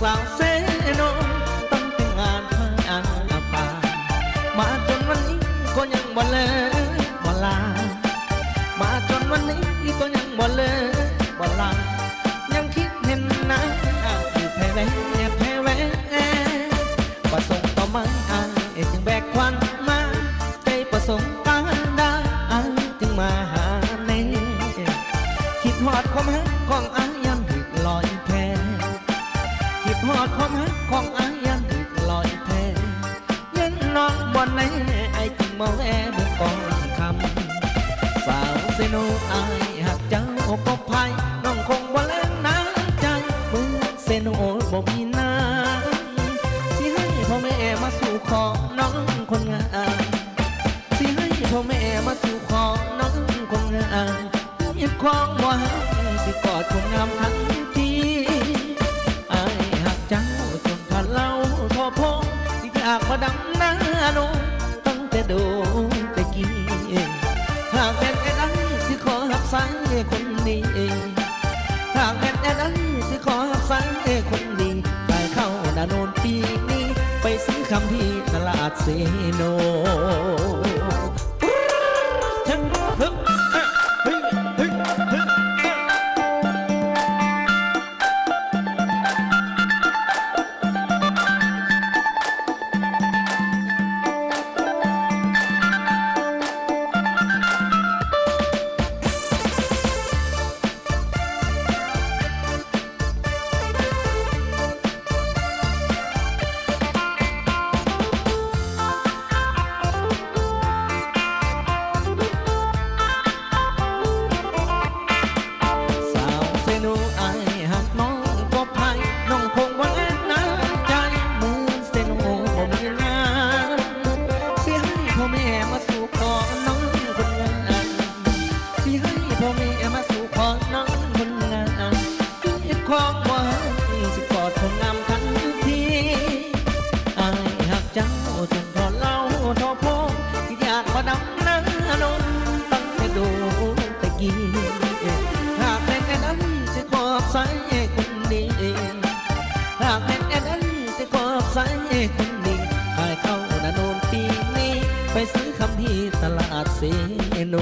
สาวเซโนตั้งแต่งานพาป่ามาจนวันนี้ก็ยังบ่เลิกบ่ลามาจนวันนี้ก็ยังบ่เลิกบ่ลายังคิดเห็นนะอยู่แพ้แวะแพ้แวะประสงค์ต่อมาจึงแบกควันมาใจประสงค์การได้จึงมาหาในคิดหอดความหักของยันถึกลอยแพคิดหอดความหักของยันถึกลอยแพยังน้องบนไหนจึงมองเบื้องก่อนคำสาวเซโนหักเจ้าก็พายน้องคงบ่เล่นน้ำใจเมื่อเซโนบ่มีน้ำสิให้พ่อแม่มาสู่ขอน้องคนงามสิให้พ่อแม่มาสู่ขอน้องคนงามยึดความว่าสิกอดคนงามทันทีหักเจ้าจนทันเล่าทอพงที่อยากมาดังหน้าโนตั้งแต่ดูแต่กี้หากแม่แอนสิขอหักสายคนดีหากแม่แอนสิขอหักสายคนดีไปเข้านาโนนปีนี้ไปซื้อคำที่ตลาดเซโนความหวังสิกอดคนงามทันทีหักเจ้าจนทอเล่าทอพงที่อยากมาดำน้ำนนตั้งแต่ดูแต่กี้หากแม่แอนนั้นสิขอบสายคนดีหากแม่แอนนั้นสิขอบสายคนดีขายเข้านาโนนปีนี้ไปซื้อคำที่ตลาดเซโน